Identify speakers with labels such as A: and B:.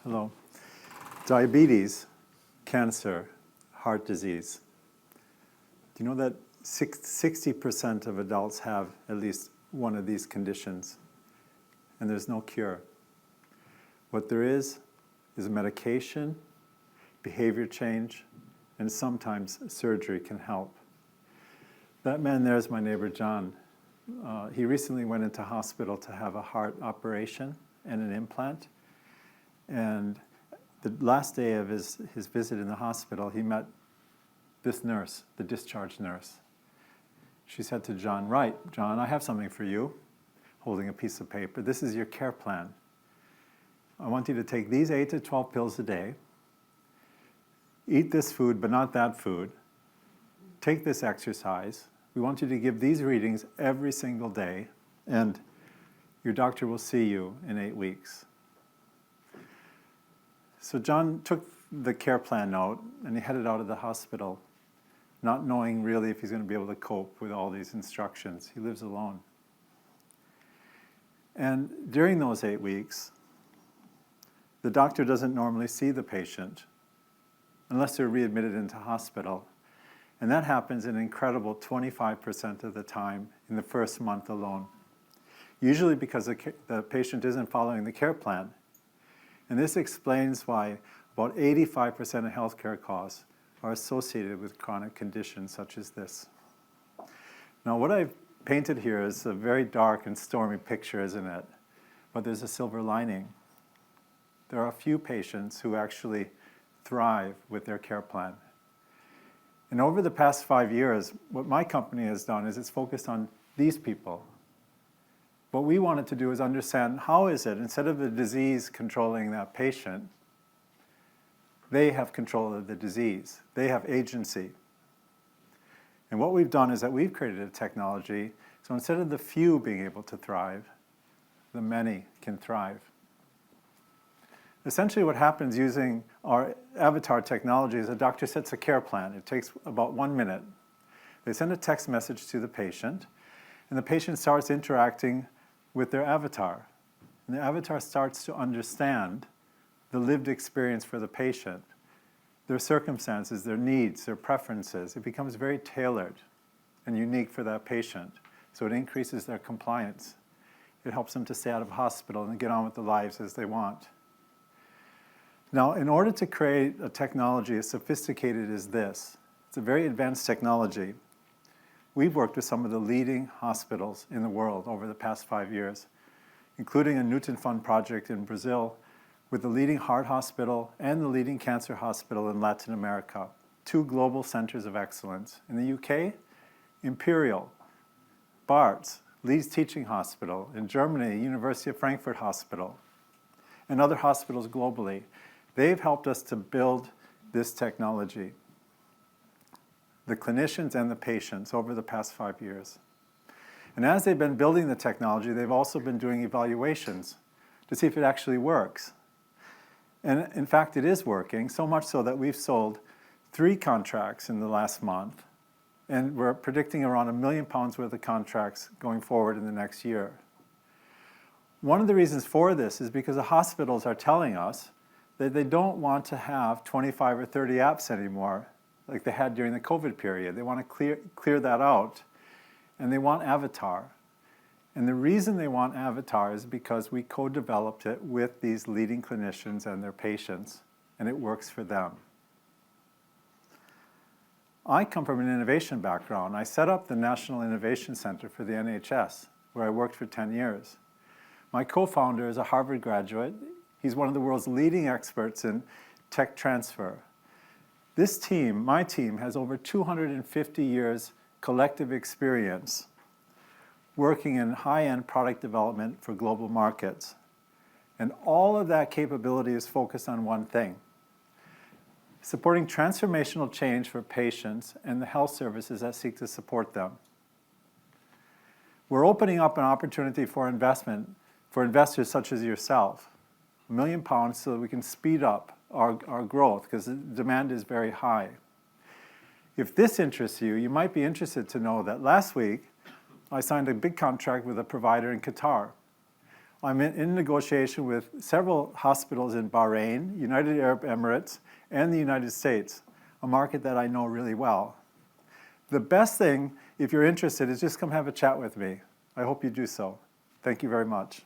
A: Hello. Diabetes, cancer, heart disease. Do you know that 60% of adults have at least one of these conditions, and there's no cure? What there is medication, behavior change, and sometimes surgery can help. That man there is my neighbor John. He recently went into hospital to have a heart operation and an implant. And the last day of his visit in the hospital, he met this nurse, the discharge nurse. She said to John, "Right, John, I have something for you," holding a piece of paper. "This is your care plan. I want you to take these 8 to 12 pills a day, eat this food but not that food, take this exercise. We want you to give these readings every single day, and your doctor will see you in 8 weeks." So John took the care plan note and he headed out of the hospital, not knowing really if he's going to be able to cope with all these instructions. He lives alone. And during those 8 weeks, the doctor doesn't normally see the patient unless they're readmitted into hospital. And that happens an incredible 25% of the time in the first month alone. Usually because the patient isn't following the care plan. And this explains why about 85% of healthcare costs are associated with chronic conditions such as this. Now, what I've painted here is a very dark and stormy picture, isn't it? But there's a silver lining. There are a few patients who actually thrive with their care plan. And over the past 5 years, what my company has done is it's focused on these people. What we wanted to do is understand how is it, instead of the disease controlling that patient, they have control of the disease. They have agency. And what we've done is that we've created a technology, so instead of the few being able to thrive, the many can thrive. Essentially what happens using our Avatr technology is a doctor sets a care plan. It takes about 1 minute. They send a text message to the patient, and the patient starts interacting with their avatar. And the avatar starts to understand the lived experience for the patient, their circumstances, their needs, their preferences. It becomes very tailored and unique for that patient. So it increases their compliance. It helps them to stay out of hospital and get on with their lives as they want. Now, in order to create a technology as sophisticated as this, it's a very advanced technology. We've worked with some of the leading hospitals in the world over the past 5 years, including a Newton Fund project in Brazil with the leading heart hospital and the leading cancer hospital in Latin America, 2 global centers of excellence. In the UK, Imperial, Barts, Leeds Teaching Hospital. In Germany, University of Frankfurt Hospital, and other hospitals globally. They've helped us to build this technology, the clinicians and the patients, over the past 5 years. And as they've been building the technology, they've also been doing evaluations to see if it actually works. And in fact, it is working, so much so that we've sold 3 contracts in the last month, and we're predicting around £1 million worth of contracts going forward in the next year. One of the reasons for this is because the hospitals are telling us that they don't want to have 25 or 30 apps anymore like they had during the COVID period. They want to clear that out, and they want Avatr. And the reason they want Avatr is because we co-developed it with these leading clinicians and their patients, and it works for them. I come from an innovation background. I set up the National Innovation Center for the NHS, where I worked for 10 years. My co-founder is a Harvard graduate. He's one of the world's leading experts in tech transfer. This team, my team, has over 250 years collective experience working in high-end product development for global markets. And all of that capability is focused on one thing: supporting transformational change for patients and the health services that seek to support them. We're opening up an opportunity for investment for investors such as yourself, £1 million, so that we can speed up our growth, because the demand is very high. If this interests you, you might be interested to know that last week I signed a big contract with a provider in Qatar. I'm in negotiation with several hospitals in Bahrain, United Arab Emirates, and the United States, a market that I know really well. The best thing, if you're interested, is just come have a chat with me. I hope you do so. Thank you very much.